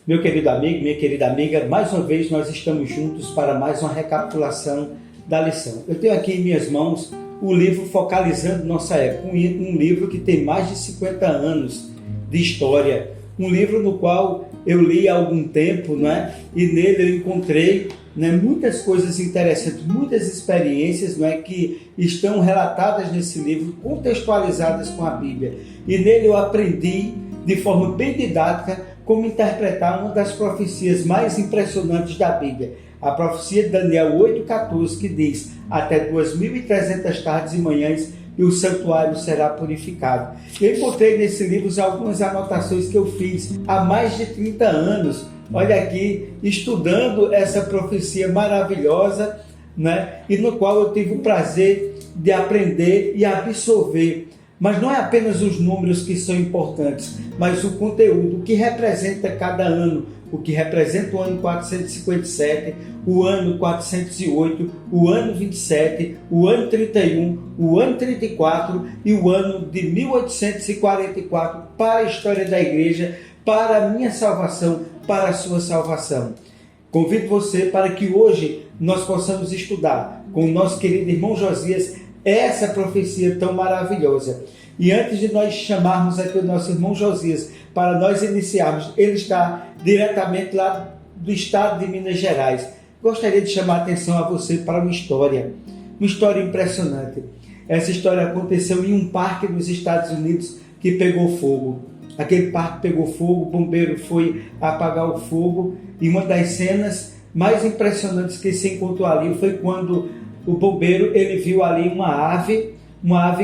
Meu querido amigo, minha querida amiga, mais uma vez nós estamos juntos para mais uma recapitulação da lição. Eu tenho aqui em minhas mãos o livro Focalizando Nossa Época, um livro que tem mais de 50 anos de história, um livro no qual eu li há algum tempo, né? E nele eu encontrei, né, muitas coisas interessantes, muitas experiências, né, que estão relatadas nesse livro, contextualizadas com a Bíblia. E nele eu aprendi de forma bem didática como interpretar uma das profecias mais impressionantes da Bíblia, a profecia de Daniel 8,14, que diz: até 2.300 tardes e manhãs e o santuário será purificado. Eu encontrei nesse livro algumas anotações que eu fiz há mais de 30 anos, olha aqui, estudando essa profecia maravilhosa, né? E no qual eu tive o prazer de aprender e absorver. Mas não é apenas os números que são importantes, mas o conteúdo, o que representa cada ano, o que representa o ano 457, o ano 408, o ano 27, o ano 31, o ano 34 e o ano de 1844 para a história da igreja, para a minha salvação, para a sua salvação. Convido você para que hoje nós possamos estudar com o nosso querido irmão Josias essa profecia tão maravilhosa. E antes de nós chamarmos aqui o nosso irmão Josias para nós iniciarmos, ele está diretamente lá do estado de Minas Gerais. Gostaria de chamar a atenção a você para uma história impressionante. Essa história aconteceu em um parque nos Estados Unidos que pegou fogo. Aquele parque pegou fogo, o bombeiro foi apagar o fogo e uma das cenas mais impressionantes que se encontrou ali foi quando o bombeiro ele viu ali uma ave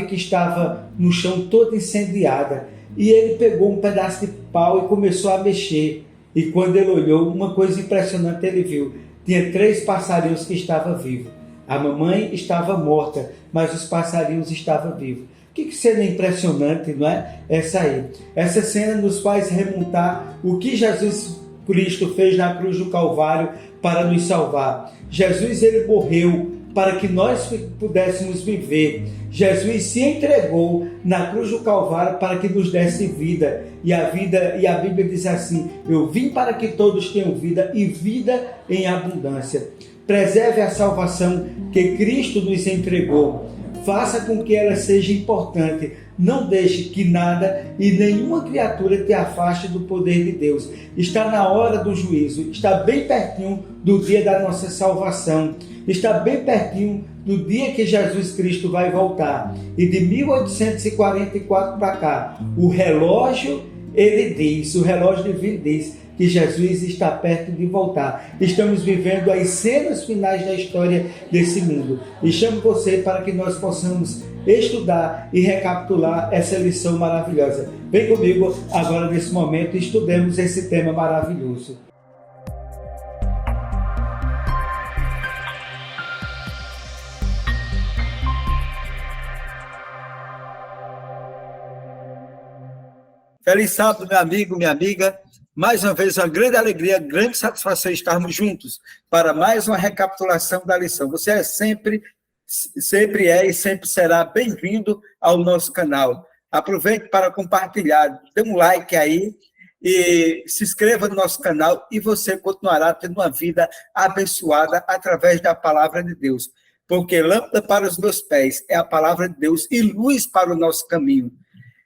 que estava no chão toda incendiada, e ele pegou um pedaço de pau e começou a mexer, e quando ele olhou, uma coisa impressionante ele viu: tinha 3 passarinhos que estavam vivos. A mamãe estava morta, mas os passarinhos estavam vivos. Que cena impressionante, não é? Essa aí. Essa cena nos faz remontar o que Jesus Cristo fez na cruz do Calvário para nos salvar. Jesus ele morreu para que nós pudéssemos viver. Jesus se entregou na cruz do Calvário para que nos desse vida. E a Bíblia diz assim: eu vim para que todos tenham vida e vida em abundância. Preserve a salvação que Cristo nos entregou. Faça com que ela seja importante. Não deixe que nada e nenhuma criatura te afaste do poder de Deus. Está na hora do juízo. Está bem pertinho do dia da nossa salvação. Está bem pertinho do dia que Jesus Cristo vai voltar. E de 1844 para cá, o relógio divino diz que Jesus está perto de voltar. Estamos vivendo as cenas finais da história desse mundo. E chamo você para que nós possamos estudar e recapitular essa lição maravilhosa. Vem comigo agora nesse momento e estudemos esse tema maravilhoso. Feliz sábado, meu amigo, minha amiga. Mais uma vez, uma grande alegria, grande satisfação estarmos juntos para mais uma recapitulação da lição. Você é sempre é e sempre será bem-vindo ao nosso canal. Aproveite para compartilhar, dê um like aí e se inscreva no nosso canal e você continuará tendo uma vida abençoada através da palavra de Deus. Porque lâmpada para os meus pés é a palavra de Deus e luz para o nosso caminho.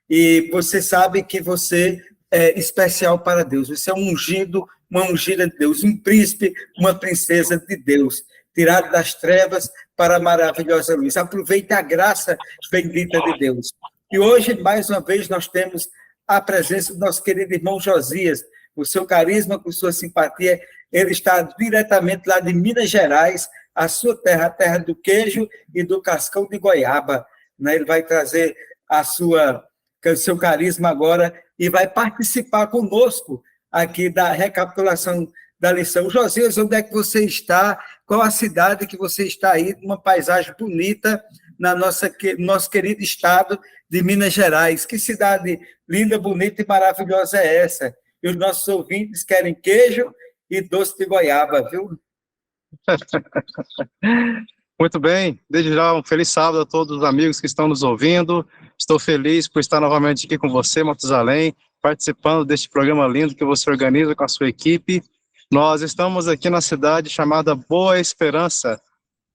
E você sabe que você é especial para Deus. Você é um ungido, uma ungida de Deus, um príncipe, uma princesa de Deus, tirado das trevas para a maravilhosa luz. Aproveite a graça bendita de Deus. E hoje, mais uma vez, nós temos a presença do nosso querido irmão Josias. O seu carisma, com sua simpatia, ele está diretamente lá de Minas Gerais, a sua terra, a terra do queijo e do cascão de goiaba. Ele vai trazer o seu carisma agora e vai participar conosco aqui da recapitulação da lição. Josias, onde é que você está? Qual a cidade que você está aí? Uma paisagem bonita na nosso querido estado de Minas Gerais. Que cidade linda, bonita e maravilhosa é essa? E os nossos ouvintes querem queijo e doce de goiaba, viu? Muito bem, desde já um feliz sábado a todos os amigos que estão nos ouvindo. Estou feliz por estar novamente aqui com você, Matusalém, participando deste programa lindo que você organiza com a sua equipe. Nós estamos aqui na cidade chamada Boa Esperança,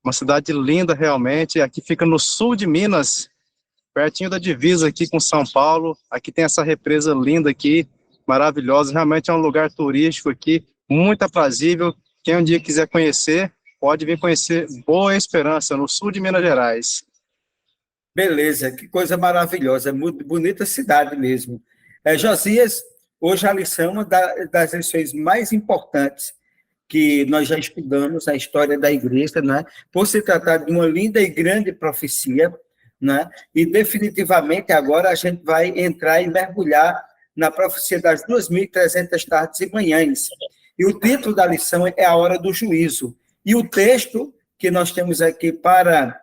uma cidade linda realmente, aqui fica no sul de Minas, pertinho da divisa aqui com São Paulo. Aqui tem essa represa linda aqui, maravilhosa, realmente é um lugar turístico aqui, muito aprazível. Quem um dia quiser conhecer, pode vir conhecer Boa Esperança, no sul de Minas Gerais. Beleza, que coisa maravilhosa, é muito bonita cidade mesmo. Josias, hoje a lição é uma das lições mais importantes que nós já estudamos na história da igreja, né? Por se tratar de uma linda e grande profecia, né? E definitivamente agora a gente vai entrar e mergulhar na profecia das 2.300 tardes e manhãs. E o título da lição é A Hora do Juízo. E o texto que nós temos aqui para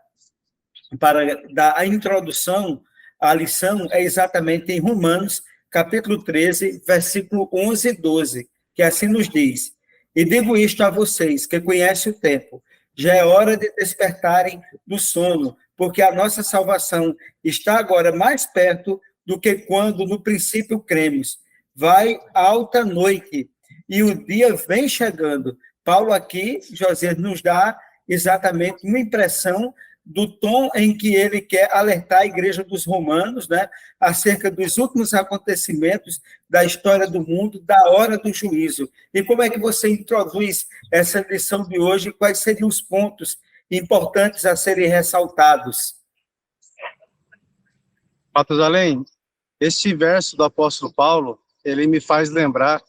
dar a introdução à lição é exatamente em Romanos, capítulo 13, versículo 11 e 12, que assim nos diz: E digo isto a vocês, que conhecem o tempo, já é hora de despertarem do sono, porque a nossa salvação está agora mais perto do que quando no princípio cremos. Vai alta noite, e o dia vem chegando. Paulo aqui, José, nos dá exatamente uma impressão do tom em que ele quer alertar a igreja dos romanos, né, acerca dos últimos acontecimentos da história do mundo, da hora do juízo. E como é que você introduz essa lição de hoje? Quais seriam os pontos importantes a serem ressaltados? Matusalém, este verso do apóstolo Paulo, ele me faz lembrar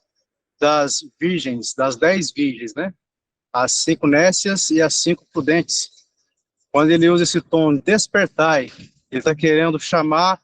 das virgens, das 10 virgens, né? As 5 nécias e as 5 prudentes. Quando ele usa esse tom despertai, ele está querendo chamar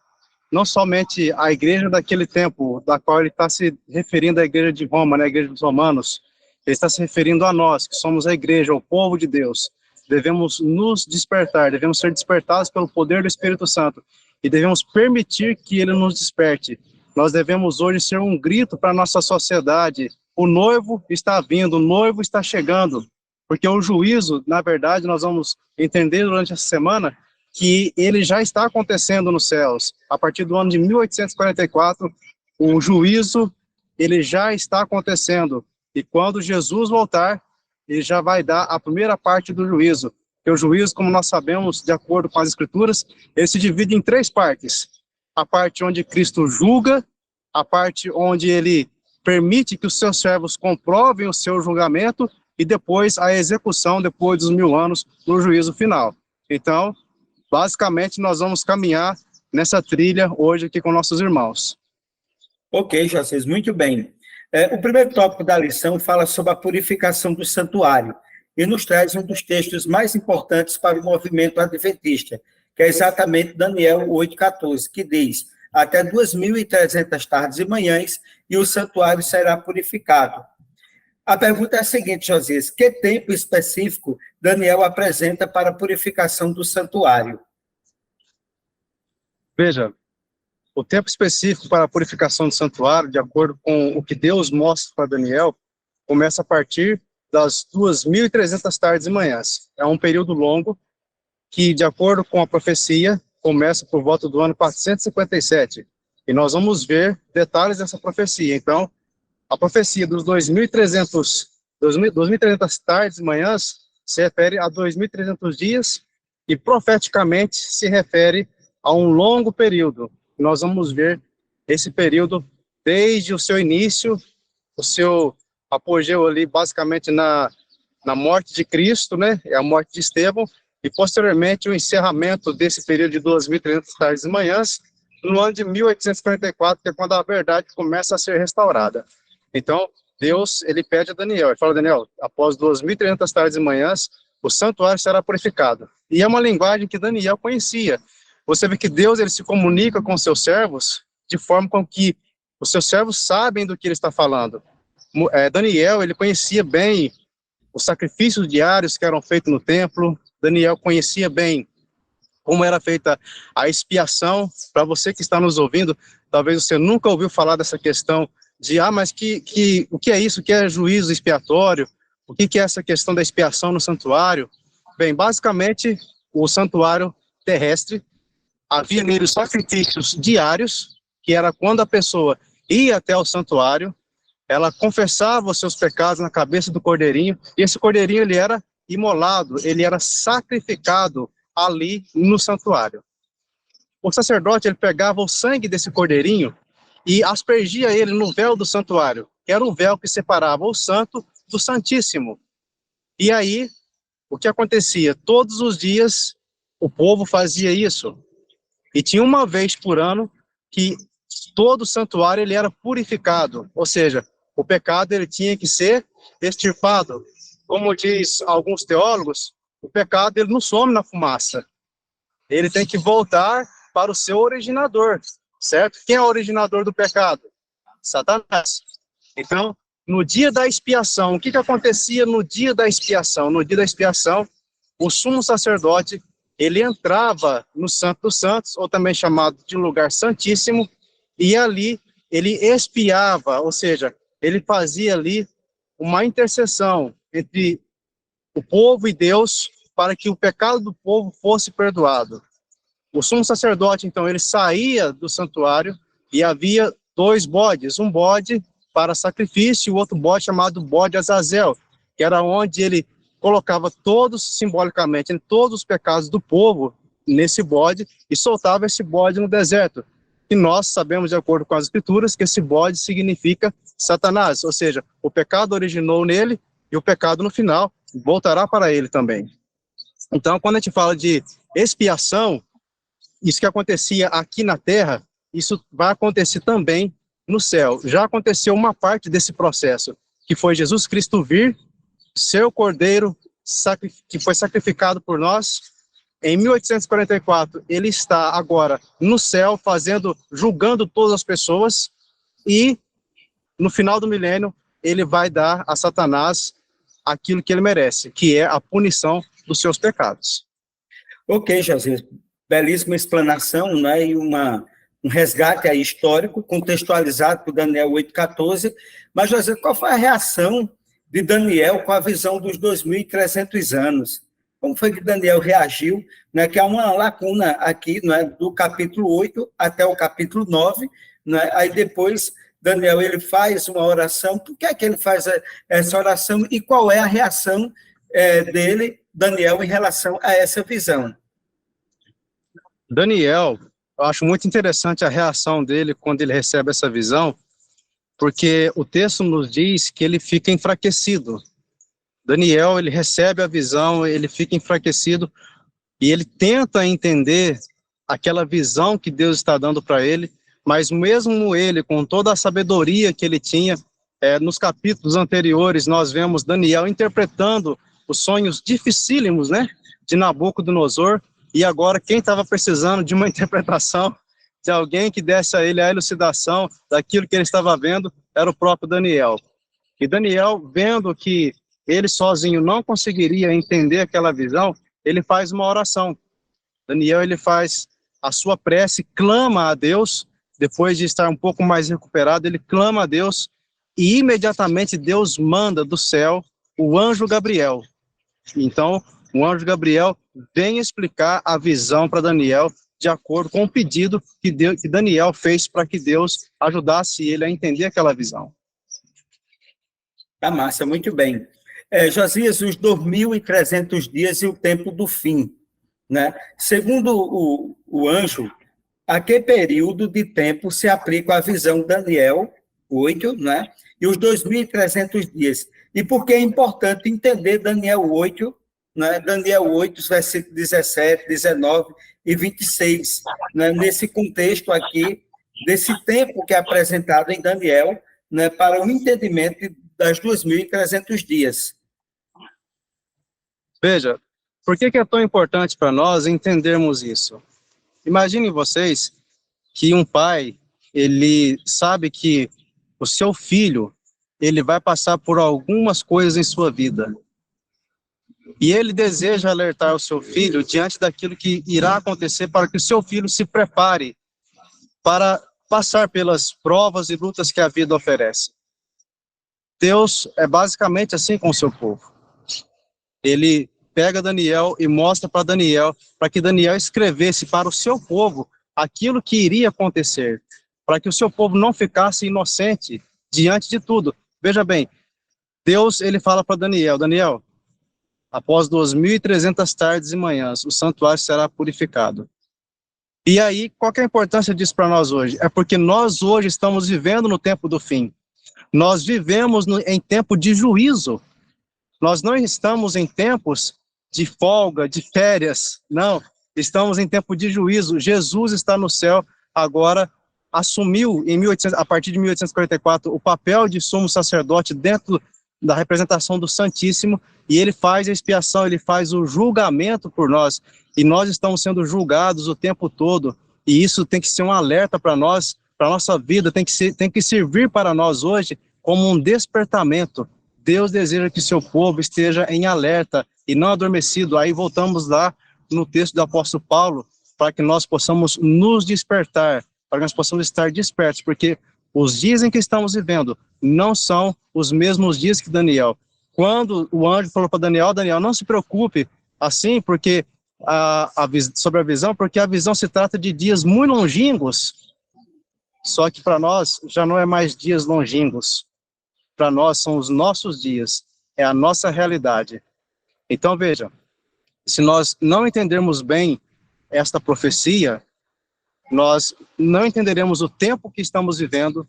não somente a igreja daquele tempo, da qual ele está se referindo à igreja de Roma, né, a igreja dos romanos, ele está se referindo a nós, que somos a igreja, o povo de Deus. Devemos nos despertar, devemos ser despertados pelo poder do Espírito Santo e devemos permitir que ele nos desperte. Nós devemos hoje ser um grito para a nossa sociedade: o noivo está vindo, o noivo está chegando. Porque o juízo, na verdade, nós vamos entender durante essa semana que ele já está acontecendo nos céus. A partir do ano de 1844, o juízo, ele já está acontecendo. E quando Jesus voltar, ele já vai dar a primeira parte do juízo. Porque o juízo, como nós sabemos, de acordo com as Escrituras, ele se divide em 3 partes. A parte onde Cristo julga, a parte onde ele permite que os seus servos comprovem o seu julgamento, e depois a execução, depois dos 1000 anos, no juízo final. Então, basicamente, nós vamos caminhar nessa trilha hoje aqui com nossos irmãos. Ok, José, muito bem. O primeiro tópico da lição fala sobre a purificação do santuário e nos traz um dos textos mais importantes para o movimento adventista, que é exatamente Daniel 8,14, que diz: até 2.300 tardes e manhãs e o santuário será purificado. A pergunta é a seguinte, Josias: que tempo específico Daniel apresenta para a purificação do santuário? Veja, o tempo específico para a purificação do santuário, de acordo com o que Deus mostra para Daniel, começa a partir das 2.300 tardes e manhãs. É um período longo que, de acordo com a profecia, começa por volta do ano 457. E nós vamos ver detalhes dessa profecia. Então, a profecia dos 2.300 tardes e manhãs se refere a 2.300 dias e profeticamente se refere a um longo período. Nós vamos ver esse período desde o seu início, o seu apogeu ali basicamente na morte de Cristo, né? É a morte de Estevão, e posteriormente o encerramento desse período de 2.300 tardes e manhãs no ano de 1844, que é quando a verdade começa a ser restaurada. Então, Deus, ele pede a Daniel, ele fala: Daniel, após 2.300 tardes e manhãs, o santuário será purificado. E é uma linguagem que Daniel conhecia. Você vê que Deus, ele se comunica com seus servos de forma com que os seus servos sabem do que ele está falando. Daniel, ele conhecia bem os sacrifícios diários que eram feitos no templo. Daniel conhecia bem como era feita a expiação. Para você que está nos ouvindo, talvez você nunca ouviu falar dessa questão de, mas o que é isso? O que é juízo expiatório? O que é essa questão da expiação no santuário? Bem, basicamente, o santuário terrestre, havia nele sacrifícios diários, que era quando a pessoa ia até o santuário, ela confessava os seus pecados na cabeça do cordeirinho, e esse cordeirinho ele era imolado, ele era sacrificado ali no santuário. O sacerdote ele pegava o sangue desse cordeirinho e aspergia ele no véu do santuário, que era o véu que separava o santo do santíssimo. E aí, o que acontecia? Todos os dias o povo fazia isso. E tinha uma vez por ano que todo o santuário ele era purificado, ou seja, o pecado ele tinha que ser extirpado. Como diz alguns teólogos, o pecado ele não some na fumaça. Ele tem que voltar para o seu originador, certo? Quem é o originador do pecado? Satanás. Então, no dia da expiação, o que acontecia no dia da expiação? No dia da expiação, o sumo sacerdote, ele entrava no Santo dos Santos, ou também chamado de lugar santíssimo, e ali ele expiava, ou seja, ele fazia ali uma intercessão entre o povo e Deus para que o pecado do povo fosse perdoado. O sumo sacerdote, então, ele saía do santuário e havia 2 bodes, um bode para sacrifício e o outro bode chamado bode Azazel, que era onde ele colocava todos, simbolicamente, todos os pecados do povo nesse bode e soltava esse bode no deserto. E nós sabemos, de acordo com as escrituras, que esse bode significa Satanás, ou seja, o pecado originou nele e o pecado no final voltará para ele também. Então, quando a gente fala de expiação, isso que acontecia aqui na terra, isso vai acontecer também no céu. Já aconteceu uma parte desse processo, que foi Jesus Cristo vir, seu cordeiro, que foi sacrificado por nós. Em 1844, ele está agora no céu, julgando todas as pessoas, e no final do milênio, ele vai dar a Satanás aquilo que ele merece, que é a punição dos seus pecados. Ok, José, belíssima explanação, né, e um resgate aí histórico, contextualizado por Daniel 8,14, mas, José, qual foi a reação de Daniel com a visão dos 2.300 anos? Como foi que Daniel reagiu, né, que há uma lacuna aqui, né, do capítulo 8 até o capítulo 9, né, aí depois Daniel ele faz uma oração. Por que é que ele faz essa oração e qual é a reação dele, Daniel, em relação a essa visão? Daniel, eu acho muito interessante a reação dele quando ele recebe essa visão, porque o texto nos diz que ele fica enfraquecido. Daniel, ele recebe a visão, ele fica enfraquecido e ele tenta entender aquela visão que Deus está dando para ele, mas mesmo ele, com toda a sabedoria que ele tinha, nos capítulos anteriores, nós vemos Daniel interpretando os sonhos dificílimos, né, de Nabucodonosor, e agora quem estava precisando de uma interpretação, de alguém que desse a ele a elucidação daquilo que ele estava vendo, era o próprio Daniel. E Daniel, vendo que ele sozinho não conseguiria entender aquela visão, ele faz uma oração. Daniel, ele faz a sua prece, clama a Deus, depois de estar um pouco mais recuperado, ele clama a Deus, e imediatamente Deus manda do céu o anjo Gabriel. Então, o anjo Gabriel vem explicar a visão para Daniel, de acordo com o pedido que Daniel fez para que Deus ajudasse ele a entender aquela visão. Tá massa, muito bem. Josias, os 2.300 dias e o tempo do fim, né? Segundo o anjo, a que período de tempo se aplica a visão Daniel 8, né? E os 2.300 dias. E por que é importante entender Daniel 8, né? Daniel 8, versículos 17, 19 e 26, né? Nesse contexto aqui, desse tempo que é apresentado em Daniel, né? Para o entendimento das 2.300 dias. Veja, por que é tão importante para nós entendermos isso? Imaginem vocês que um pai, ele sabe que o seu filho, ele vai passar por algumas coisas em sua vida. E ele deseja alertar o seu filho diante daquilo que irá acontecer para que o seu filho se prepare para passar pelas provas e lutas que a vida oferece. Deus é basicamente assim com o seu povo. Ele pega Daniel e mostra para Daniel, para que Daniel escrevesse para o seu povo aquilo que iria acontecer. para que o seu povo não ficasse inocente diante de tudo. Veja bem, Deus, ele fala para Daniel, Daniel, após 2.300 tardes e manhãs, o santuário será purificado. E aí, qual que é a importância disso para nós hoje? É porque nós hoje estamos vivendo no tempo do fim. Nós vivemos em tempo de juízo. Nós não estamos em tempos de folga, de férias, não. Estamos em tempo de juízo. Jesus está no céu, agora assumiu, a partir de 1844, o papel de sumo sacerdote dentro da representação do Santíssimo, e ele faz a expiação, ele faz o julgamento por nós, e nós estamos sendo julgados o tempo todo, e isso tem que ser um alerta para nós, para a nossa vida, tem que servir para nós hoje como um despertamento. Deus deseja que seu povo esteja em alerta e não adormecido. Aí voltamos lá no texto do apóstolo Paulo, para que nós possamos nos despertar, para que nós possamos estar despertos, porque os dias em que estamos vivendo não são os mesmos dias que Daniel. Quando o anjo falou para Daniel, Daniel, não se preocupe assim, porque sobre a visão, porque a visão se trata de dias muito longínquos, só que para nós já não é mais dias longínquos. Para nós são os nossos dias, é a nossa realidade. Então veja, se nós não entendermos bem esta profecia, nós não entenderemos o tempo que estamos vivendo,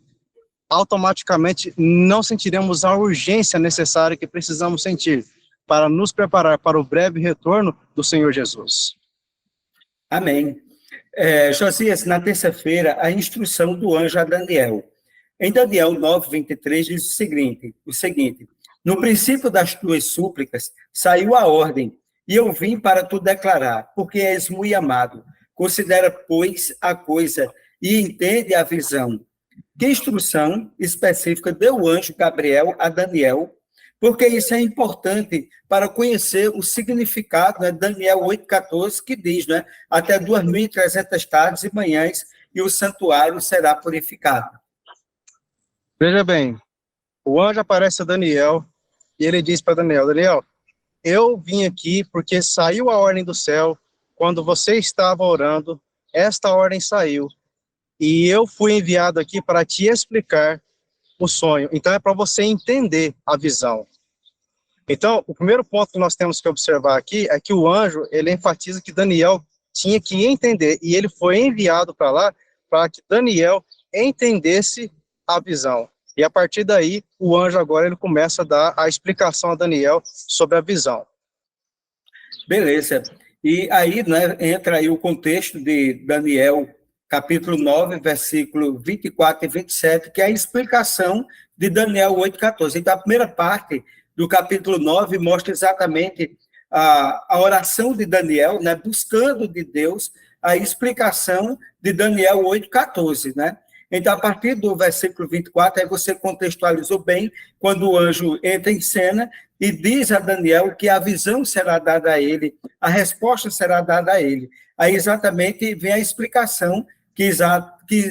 automaticamente não sentiremos a urgência necessária que precisamos sentir para nos preparar para o breve retorno do Senhor Jesus. Amém. Josias, na terça-feira, a instrução do anjo a Daniel. Em Daniel 9:23 diz o seguinte: no princípio das tuas súplicas saiu a ordem, e eu vim para te declarar, porque és muito amado. Considera, pois, a coisa e entende a visão. Que instrução específica deu o anjo Gabriel a Daniel? Porque isso é importante para conhecer o significado, né? Daniel 8,14, que diz, né? Até 2.300 tardes e manhãs, e o santuário será purificado. Veja bem, o anjo aparece a Daniel, e ele diz para Daniel, Daniel, eu vim aqui porque saiu a ordem do céu, quando você estava orando, esta ordem saiu, e eu fui enviado aqui para te explicar o sonho. Então é para você entender a visão. Então, o primeiro ponto que nós temos que observar aqui é que o anjo, ele enfatiza que Daniel tinha que entender, e ele foi enviado para lá para que Daniel entendesse a visão. E a partir daí, o anjo agora ele começa a dar a explicação a Daniel sobre a visão. Beleza. E aí, né, entra aí o contexto de Daniel, capítulo 9, versículo 24 e 27, que é a explicação de Daniel 8,14. Então, a primeira parte do capítulo 9 mostra exatamente a oração de Daniel, né, buscando de Deus a explicação de Daniel 8,14, né? Então, a partir do versículo 24, aí você contextualizou bem, quando o anjo entra em cena e diz a Daniel que a visão será dada a ele, a resposta será dada a ele. Aí, exatamente, vem a explicação que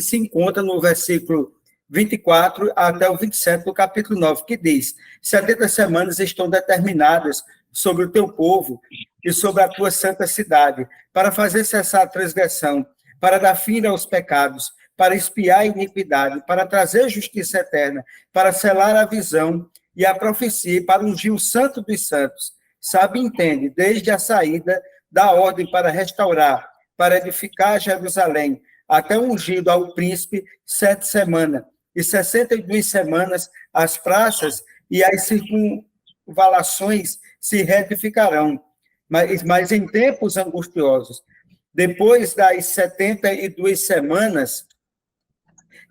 se encontra no versículo 24 até o 27 do capítulo 9, que diz: 70 semanas estão determinadas sobre o teu povo e sobre a tua santa cidade, para fazer cessar a transgressão, para dar fim aos pecados, para expiar a iniquidade, para trazer justiça eterna, para selar a visão e a profecia, para ungir o santo dos santos. Sabe e entende, desde a saída da ordem para restaurar, para edificar Jerusalém, até ungido ao príncipe 7 semanas, e 62 semanas as praças e as circunvalações se retificarão, mas em tempos angustiosos. Depois das 72 semanas,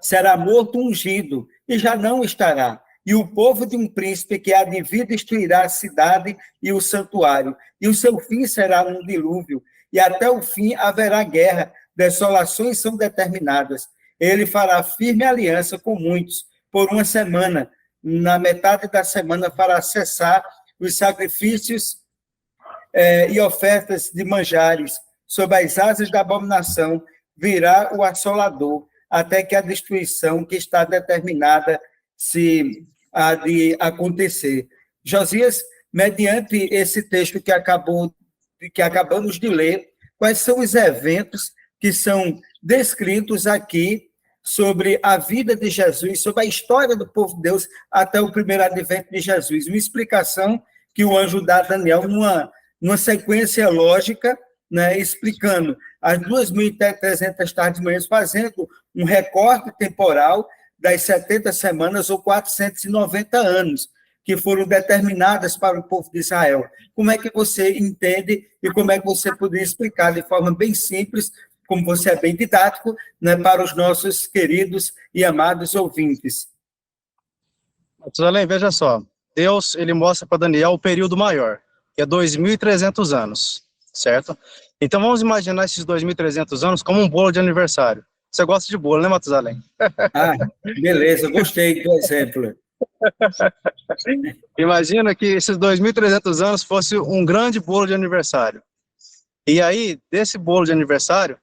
será morto ungido, e já não estará. E o povo de um príncipe que há de vir destruirá a cidade e o santuário, e o seu fim será um dilúvio, e até o fim haverá guerra, desolações são determinadas. Ele fará firme aliança com muitos, por uma semana. Na metade da semana fará cessar os sacrifícios e ofertas de manjares. Sob as asas da abominação virá o assolador, até que a destruição que está determinada se há de acontecer. Josias, mediante esse texto que acabamos de ler, quais são os eventos que são descritos aqui sobre a vida de Jesus, sobre a história do povo de Deus até o primeiro advento de Jesus. Uma explicação que o anjo dá a Daniel numa sequência lógica, né, explicando as 2.300 tardes de manhãs, fazendo um recorte temporal das 70 semanas ou 490 anos que foram determinadas para o povo de Israel. Como é que você entende e como é que você poderia explicar de forma bem simples, como você é bem didático, né, para os nossos queridos e amados ouvintes? Matusalém, veja só, Deus, ele mostra para Daniel o período maior, que é 2.300 anos, certo? Então vamos imaginar esses 2.300 anos como um bolo de aniversário. Você gosta de bolo, né, Matusalém? Ah, beleza, gostei do exemplo. Imagina que esses 2.300 anos fosse um grande bolo de aniversário. E aí, desse bolo de aniversário,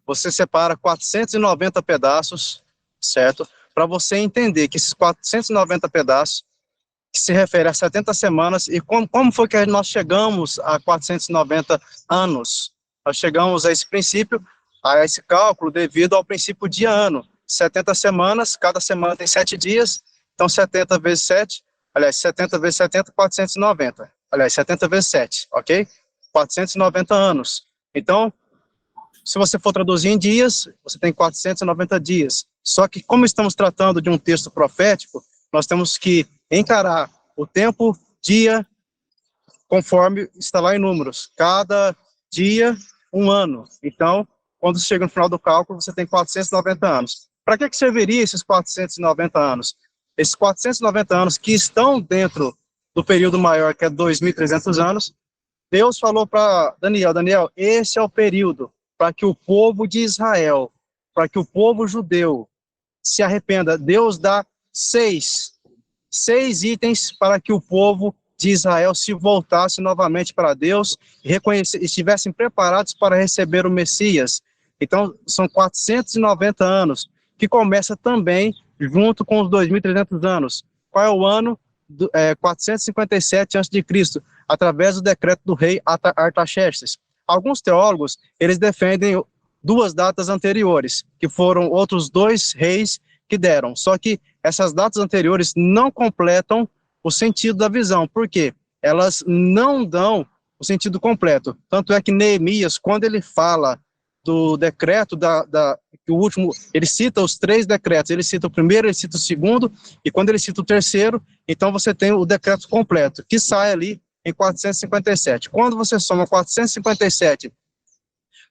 você separa 490 pedaços, certo? Para você entender que esses 490 pedaços, que se refere a 70 semanas, e como foi que nós chegamos a 490 anos? Nós chegamos a esse princípio, a esse cálculo, devido ao princípio dia-ano. 70 semanas, cada semana tem 7 dias, então 70 vezes 7, aliás, 70 vezes 70, 490. Aliás, 70 vezes 7, ok? 490 anos. Então, se você for traduzir em dias, você tem 490 dias. Só que, como estamos tratando de um texto profético, nós temos que encarar o tempo, dia, conforme está lá em números. Cada dia, um ano. Então, quando chega no final do cálculo, você tem 490 anos. Para que serviria esses 490 anos? Esses 490 anos que estão dentro do período maior, que é 2.300 anos, Deus falou para Daniel, esse é o período para que o povo de Israel, para que o povo judeu se arrependa. Deus dá seis itens para que o povo de Israel se voltasse novamente para Deus e estivessem preparados para receber o Messias. Então, são 490 anos, que começa também junto com os 2.300 anos. Qual é o ano? 457 a.C., através do decreto do rei Artaxerxes. Alguns teólogos, eles defendem duas datas anteriores, que foram outros 2 reis que deram. Só que essas datas anteriores não completam o sentido da visão. Por quê? Elas não dão o sentido completo. Tanto é que Neemias, quando ele fala do decreto que o último, ele cita os 3 decretos, ele cita o primeiro, ele cita o segundo, e quando ele cita o terceiro, então você tem o decreto completo, que sai ali em 457. Quando você soma 457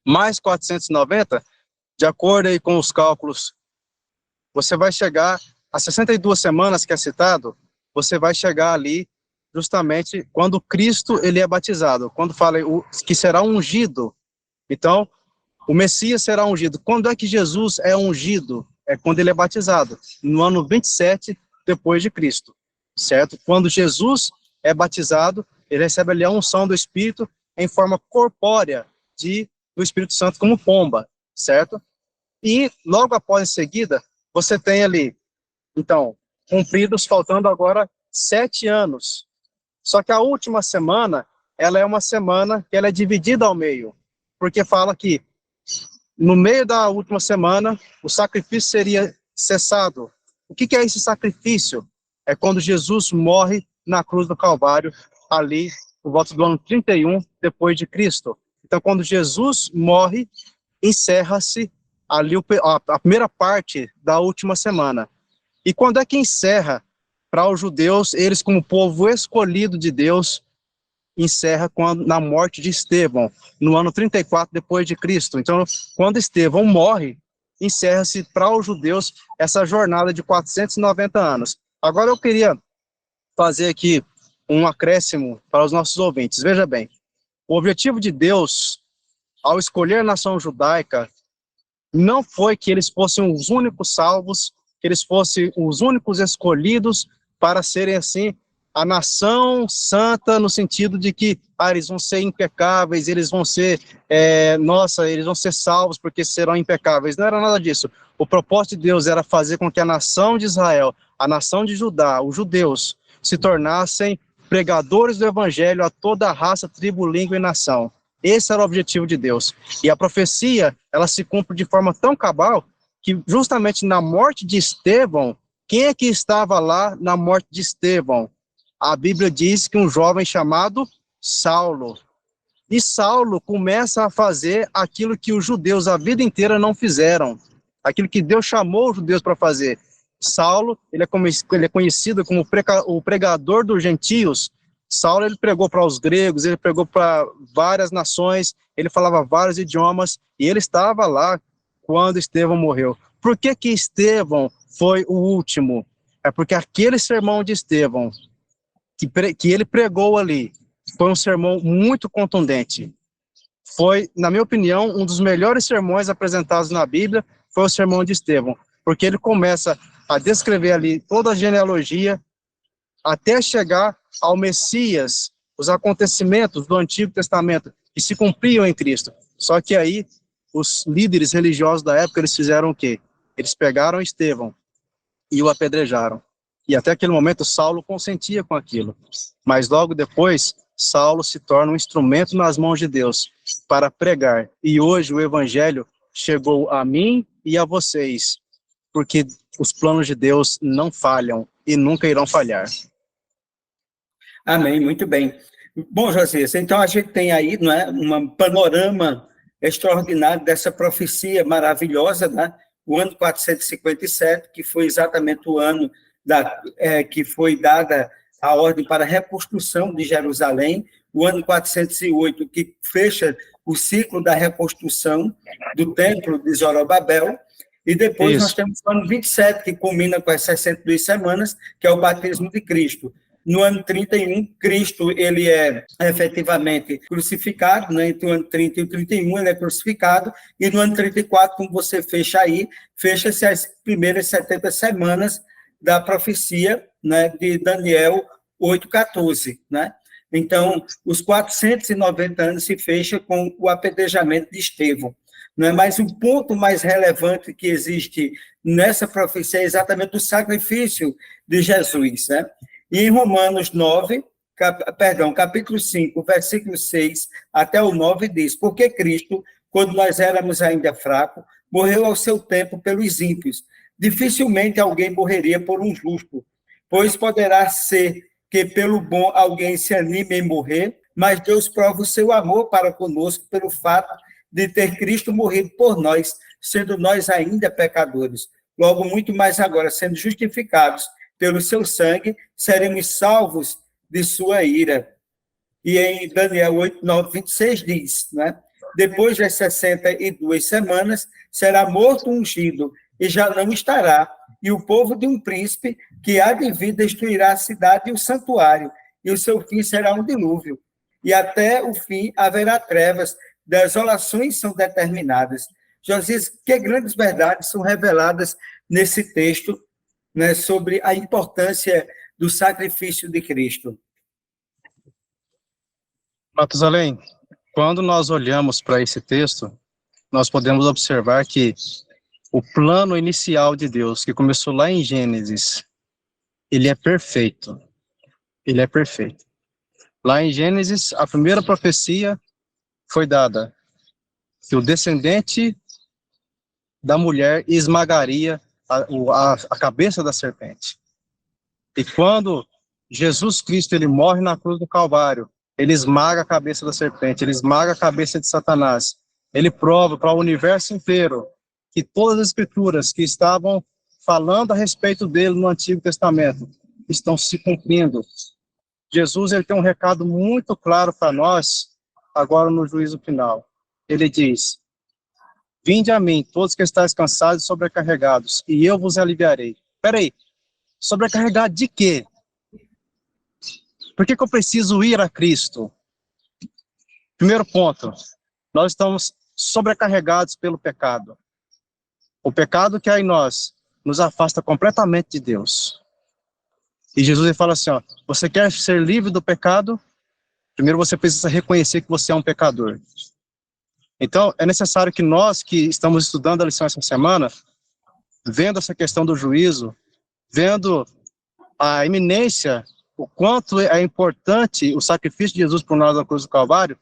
mais 490, de acordo aí com os cálculos, você vai chegar a 62 semanas, que é citado, você vai chegar ali justamente quando Cristo ele é batizado, quando fala que será ungido. Então, o Messias será ungido. Quando é que Jesus é ungido? É quando ele é batizado, no ano 27 depois de Cristo, certo? Quando Jesus é batizado, ele recebe ali a unção do Espírito em forma corpórea do Espírito Santo como pomba, certo? E logo após em seguida, você tem ali, então, cumpridos, faltando agora 7 anos. Só que a última semana, ela é uma semana que ela é dividida ao meio, porque fala que no meio da última semana, o sacrifício seria cessado. O que é esse sacrifício? É quando Jesus morre na cruz do Calvário, ali, por volta do ano 31 depois de Cristo. Então, quando Jesus morre, encerra-se ali a primeira parte da última semana. E quando é que encerra? Para os judeus, eles como povo escolhido de Deus, encerra na morte de Estevão, no ano 34 depois de Cristo. Então, quando Estevão morre, encerra-se para os judeus essa jornada de 490 anos. Agora eu queria fazer aqui um acréscimo para os nossos ouvintes. Veja bem, o objetivo de Deus, ao escolher a nação judaica, não foi que eles fossem os únicos salvos, que eles fossem os únicos escolhidos para serem assim a nação santa, no sentido de que eles vão ser impecáveis, eles vão ser, eles vão ser salvos porque serão impecáveis. Não era nada disso. O propósito de Deus era fazer com que a nação de Israel, a nação de Judá, os judeus, se tornassem pregadores do evangelho a toda a raça, tribo, língua e nação. Esse era o objetivo de Deus. E a profecia, ela se cumpre de forma tão cabal que justamente na morte de Estevão, quem é que estava lá na morte de Estevão? A Bíblia diz que um jovem chamado Saulo. E Saulo começa a fazer aquilo que os judeus a vida inteira não fizeram, aquilo que Deus chamou os judeus para fazer. Saulo, ele é conhecido como o pregador dos gentios. Saulo, ele pregou para os gregos, ele pregou para várias nações, ele falava vários idiomas, e ele estava lá quando Estevão morreu. Por que que Estevão foi o último? É porque aquele sermão de Estevão, que ele pregou ali, foi um sermão muito contundente. Foi, na minha opinião, um dos melhores sermões apresentados na Bíblia, foi o sermão de Estevão, porque ele começa a descrever ali toda a genealogia, até chegar ao Messias, os acontecimentos do Antigo Testamento, que se cumpriam em Cristo. Só que aí, os líderes religiosos da época, eles fizeram o quê? Eles pegaram Estevão e o apedrejaram. E até aquele momento, Saulo consentia com aquilo. Mas logo depois, Saulo se torna um instrumento nas mãos de Deus para pregar. E hoje o evangelho chegou a mim e a vocês, porque os planos de Deus não falham e nunca irão falhar. Amém, muito bem. Bom, Josias, então a gente tem aí, não é, um panorama extraordinário dessa profecia maravilhosa, né? O ano 457, que foi exatamente o ano que foi dada a ordem para a reconstrução de Jerusalém, o ano 408, que fecha o ciclo da reconstrução do templo de Zorobabel, e depois Isso. nós temos o ano 27, que culmina com as 62 semanas, que é o batismo de Cristo. No ano 31, Cristo ele é efetivamente crucificado, né? Entre o ano 30 e o 31 ele é crucificado, e no ano 34, como você fecha aí, fecha-se as primeiras 70 semanas da profecia, né, de Daniel 8,14, né? Então, os 490 anos se fecha com o apedrejamento de Estevão. Não é? Mas o ponto mais relevante que existe nessa profecia é exatamente o sacrifício de Jesus, né? E em Romanos 9, capítulo 5, versículo 6 até o 9 diz: porque Cristo, quando nós éramos ainda fracos, morreu ao seu tempo pelos ímpios. Dificilmente alguém morreria por um justo, pois poderá ser que pelo bom alguém se anime em morrer, mas Deus prova o seu amor para conosco pelo fato de ter Cristo morrido por nós, sendo nós ainda pecadores. Logo, muito mais agora, sendo justificados pelo seu sangue, seremos salvos de sua ira. E em Daniel 8, 9, 26 diz, né? Depois das 62 semanas, será morto um ungido, e já não estará, e o povo de um príncipe que há de vir destruirá a cidade e o santuário, e o seu fim será um dilúvio. E até o fim haverá trevas, desolações são determinadas. Josias, que grandes verdades são reveladas nesse texto, né, sobre a importância do sacrifício de Cristo. Matusalém, quando nós olhamos para esse texto, nós podemos observar que o plano inicial de Deus, que começou lá em Gênesis, ele é perfeito. Ele é perfeito. Lá em Gênesis, a primeira profecia foi dada, que o descendente da mulher esmagaria a cabeça da serpente. E quando Jesus Cristo ele morre na cruz do Calvário, ele esmaga a cabeça da serpente, ele esmaga a cabeça de Satanás. Ele prova para o universo inteiro que todas as escrituras que estavam falando a respeito dele no Antigo Testamento estão se cumprindo. Jesus ele tem um recado muito claro para nós, agora no juízo final. Ele diz: vinde a mim, todos que estáis cansados e sobrecarregados, e eu vos aliviarei. Espera aí, sobrecarregado de quê? Por que eu preciso ir a Cristo? Primeiro ponto, nós estamos sobrecarregados pelo pecado. O pecado que há em nós nos afasta completamente de Deus. E Jesus ele fala assim, ó, você quer ser livre do pecado? Primeiro você precisa reconhecer que você é um pecador. Então, é necessário que nós que estamos estudando a lição essa semana, vendo essa questão do juízo, vendo a iminência, o quanto é importante o sacrifício de Jesus por nós na cruz do Calvário,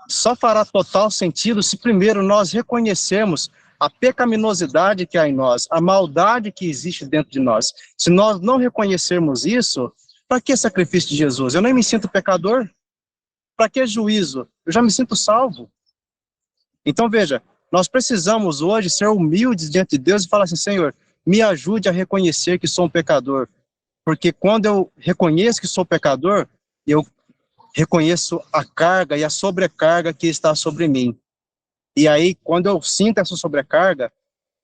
só fará total sentido se primeiro nós reconhecermos a pecaminosidade que há em nós, a maldade que existe dentro de nós. Se nós não reconhecermos isso, para que sacrifício de Jesus? Eu nem me sinto pecador. Para que juízo? Eu já me sinto salvo. Então, veja, nós precisamos hoje ser humildes diante de Deus e falar assim, Senhor, me ajude a reconhecer que sou um pecador. Porque quando eu reconheço que sou pecador, eu reconheço a carga e a sobrecarga que está sobre mim. E aí, quando eu sinto essa sobrecarga,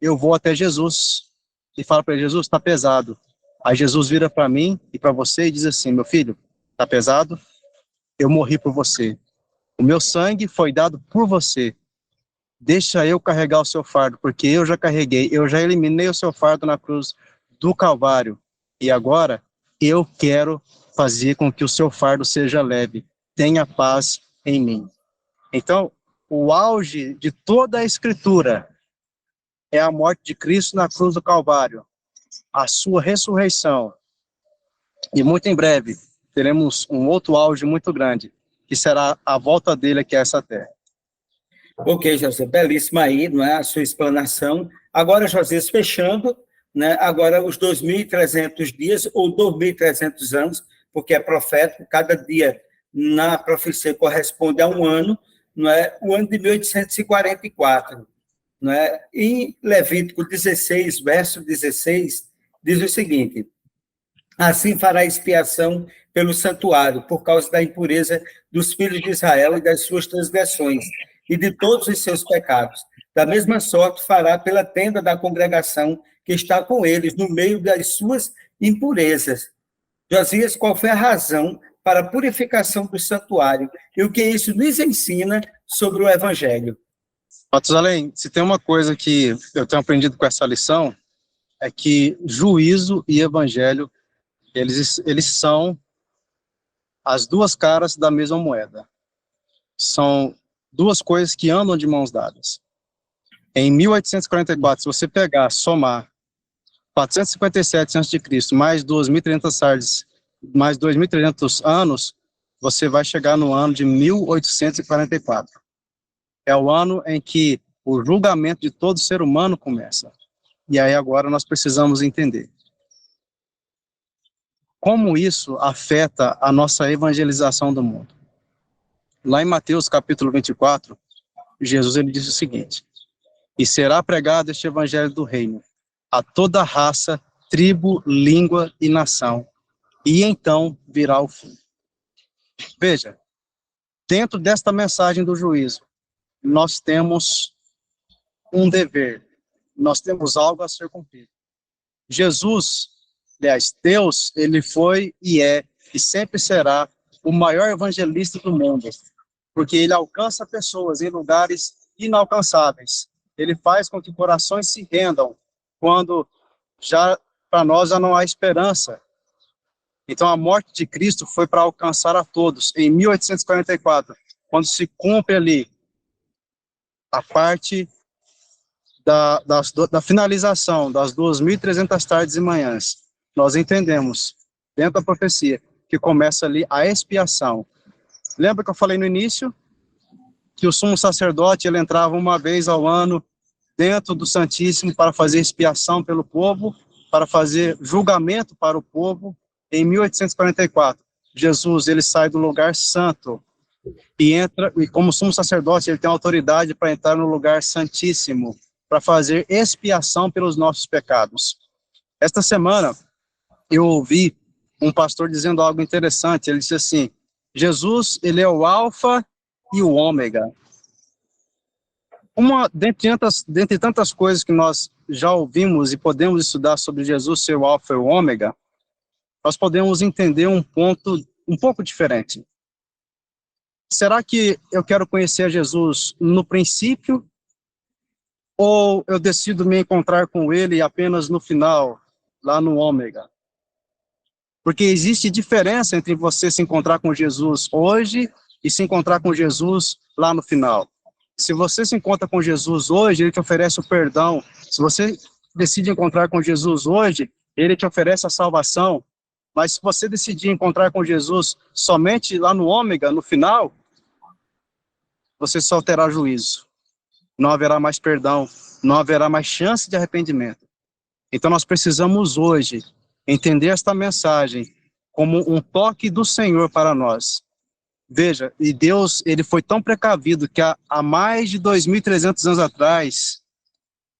eu vou até Jesus e falo para ele, Jesus, está pesado. Aí Jesus vira para mim e para você e diz assim, meu filho, está pesado? Eu morri por você. O meu sangue foi dado por você. Deixa eu carregar o seu fardo, porque eu já carreguei, eu já eliminei o seu fardo na cruz do Calvário. E agora, eu quero fazer com que o seu fardo seja leve. Tenha paz em mim. Então, o auge de toda a Escritura é a morte de Cristo na cruz do Calvário, a sua ressurreição. E muito em breve, teremos um outro auge muito grande, que será a volta dele aqui a essa terra. Ok, José, belíssima aí, não é, a sua explanação. Agora, José, fechando, né, agora os 2.300 dias ou 2.300 anos, porque é profético, cada dia na profecia corresponde a um ano, não é? O ano de 1844, não é? Em Levítico 16, verso 16, diz o seguinte: assim fará expiação pelo santuário, por causa da impureza dos filhos de Israel e das suas transgressões, e de todos os seus pecados. Da mesma sorte fará pela tenda da congregação que está com eles, no meio das suas impurezas. Josias, qual foi a razão para a purificação do santuário? E o que isso nos ensina sobre o Evangelho? Matusalém, se tem uma coisa que eu tenho aprendido com essa lição, é que juízo e evangelho, eles são as duas caras da mesma moeda. São duas coisas que andam de mãos dadas. Em 1844, se você pegar, somar 457 a.C., mais 2.300 anos, você vai chegar no ano de 1844. É o ano em que o julgamento de todo ser humano começa. E aí agora nós precisamos entender como isso afeta a nossa evangelização do mundo. Lá em Mateus capítulo 24, Jesus ele disse o seguinte: e será pregado este evangelho do reino a toda raça, tribo, língua e nação, e então virá o fim. Veja, dentro desta mensagem do juízo, nós temos um dever, nós temos algo a ser cumprido. Jesus, aliás, Deus, ele foi e é, e sempre será o maior evangelista do mundo, porque ele alcança pessoas em lugares inalcançáveis. Ele faz com que corações se rendam quando já para nós já não há esperança. Então a morte de Cristo foi para alcançar a todos. Em 1844, quando se cumpre ali a parte da finalização das 2.300 tardes e manhãs, nós entendemos, dentro da profecia, que começa ali a expiação. Lembra que eu falei no início que o sumo sacerdote ele entrava uma vez ao ano dentro do Santíssimo para fazer expiação pelo povo, para fazer julgamento para o povo? Em 1844, Jesus ele sai do lugar santo e entra, e como sumo sacerdote ele tem autoridade para entrar no lugar santíssimo, para fazer expiação pelos nossos pecados. Esta semana eu ouvi um pastor dizendo algo interessante. Ele disse assim: Jesus ele é o alfa e o ômega. Dentre tantas coisas que nós já ouvimos e podemos estudar sobre Jesus ser o alfa e o ômega, nós podemos entender um ponto um pouco diferente. Será que eu quero conhecer a Jesus no princípio, ou eu decido me encontrar com ele apenas no final, lá no ômega? Porque existe diferença entre você se encontrar com Jesus hoje e se encontrar com Jesus lá no final. Se você se encontra com Jesus hoje, ele te oferece o perdão. Se você decide encontrar com Jesus hoje, ele te oferece a salvação. Mas se você decidir encontrar com Jesus somente lá no ômega, no final, você só terá juízo. Não haverá mais perdão, não haverá mais chance de arrependimento. Então nós precisamos hoje entender esta mensagem como um toque do Senhor para nós. Veja, e Deus, ele foi tão precavido que há mais de 2.300 anos atrás,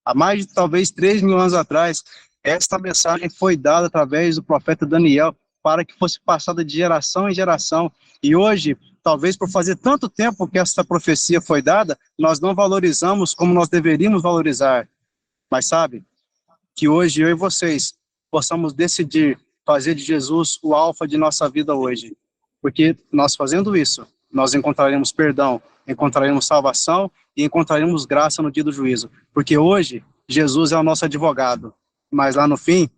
há mais de talvez 3.000 anos atrás, esta mensagem foi dada através do profeta Daniel para que fosse passada de geração em geração. E hoje, talvez por fazer tanto tempo que essa profecia foi dada, nós não valorizamos como nós deveríamos valorizar. Mas sabe, que hoje eu e vocês possamos decidir fazer de Jesus o alfa de nossa vida hoje. Porque nós fazendo isso, nós encontraremos perdão, encontraremos salvação e encontraremos graça no dia do juízo. Porque hoje, Jesus é o nosso advogado, mas lá no fim,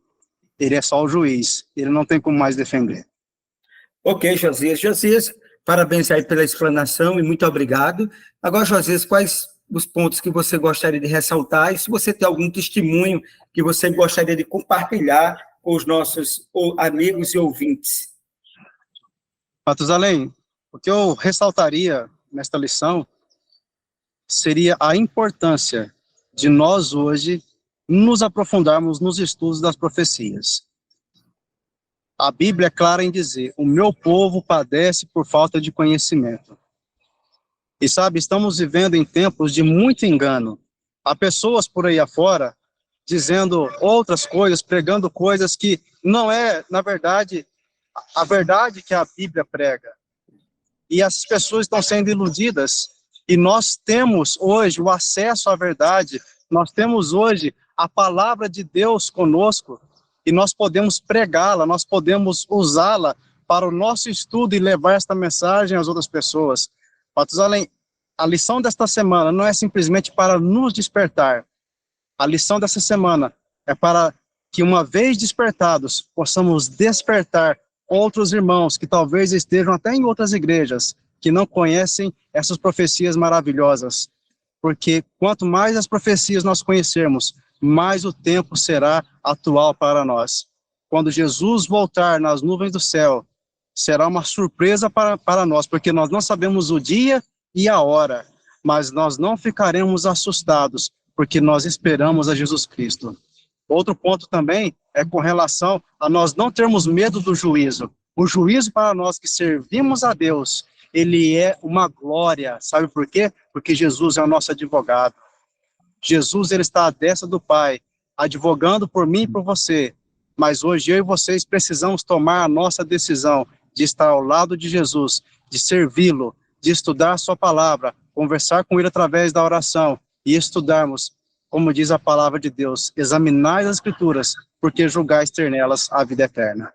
ele é só o juiz, ele não tem como mais defender. Ok, Josias. Josias, parabéns aí pela explanação e muito obrigado. Agora, Josias, quais os pontos que você gostaria de ressaltar e se você tem algum testemunho que você gostaria de compartilhar com os nossos amigos e ouvintes? Matusalém, o que eu ressaltaria nesta lição seria a importância de nós hoje nos aprofundarmos nos estudos das profecias. A Bíblia é clara em dizer: o meu povo padece por falta de conhecimento. E sabe, estamos vivendo em tempos de muito engano. Há pessoas por aí afora dizendo outras coisas, pregando coisas que não é, na verdade, a verdade que a Bíblia prega. E as pessoas estão sendo iludidas. E nós temos hoje o acesso à verdade, nós temos hoje a palavra de Deus conosco, e nós podemos pregá-la, nós podemos usá-la para o nosso estudo e levar esta mensagem às outras pessoas. Matusalém, a lição desta semana não é simplesmente para nos despertar. A lição dessa semana é para que, uma vez despertados, possamos despertar outros irmãos que talvez estejam até em outras igrejas, que não conhecem essas profecias maravilhosas. Porque quanto mais as profecias nós conhecermos, mais o tempo será atual para nós. Quando Jesus voltar nas nuvens do céu, será uma surpresa para nós, porque nós não sabemos o dia e a hora, mas nós não ficaremos assustados, porque nós esperamos a Jesus Cristo. Outro ponto também é com relação a nós não termos medo do juízo. O juízo para nós que servimos a Deus, ele é uma glória. Sabe por quê? Porque Jesus é o nosso advogado. Jesus, ele está à destra do Pai, advogando por mim e por você. Mas hoje eu e vocês precisamos tomar a nossa decisão de estar ao lado de Jesus, de servi-lo, de estudar a sua palavra, conversar com ele através da oração e estudarmos, como diz a palavra de Deus, examinar as Escrituras, porque julgais ter nelas a vida eterna.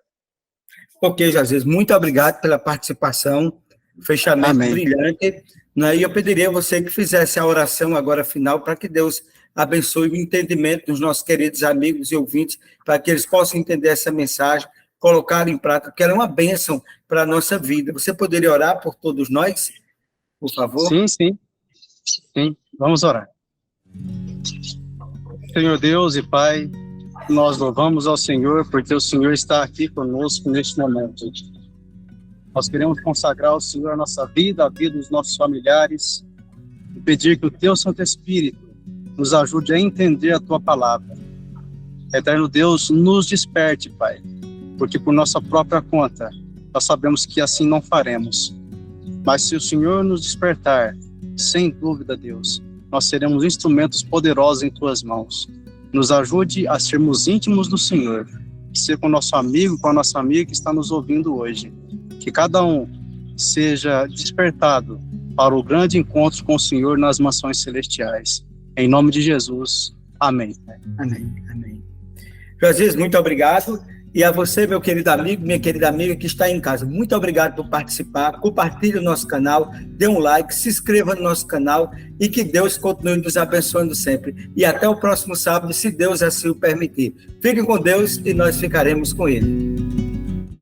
Ok, Jesus, muito obrigado pela participação, fechamento Amém. Brilhante. E eu pediria a você que fizesse a oração agora final para que Deus abençoe o entendimento dos nossos queridos amigos e ouvintes, para que eles possam entender essa mensagem, colocar em prática, que ela é uma bênção para a nossa vida. Você poderia orar por todos nós, por favor? Sim. Vamos orar. Senhor Deus e Pai, nós louvamos ao Senhor, porque o Senhor está aqui conosco neste momento. Nós queremos consagrar ao Senhor a nossa vida, a vida dos nossos familiares, e pedir que o Teu Santo Espírito nos ajude a entender a Tua palavra. Eterno Deus, nos desperte, Pai, porque por nossa própria conta, nós sabemos que assim não faremos. Mas se o Senhor nos despertar, sem dúvida, Deus, nós seremos instrumentos poderosos em Tuas mãos. Nos ajude a sermos íntimos do Senhor, que seja com o nosso amigo, com a nossa amiga que está nos ouvindo hoje. Que cada um seja despertado para o grande encontro com o Senhor nas mansões celestiais. Em nome de Jesus. Amém. Amém. Jesus, muito obrigado. E a você, meu querido amigo, minha querida amiga que está em casa, muito obrigado por participar. Compartilhe o nosso canal, dê um like, se inscreva no nosso canal e que Deus continue nos abençoando sempre. E até o próximo sábado, se Deus assim o permitir. Fiquem com Deus e nós ficaremos com Ele.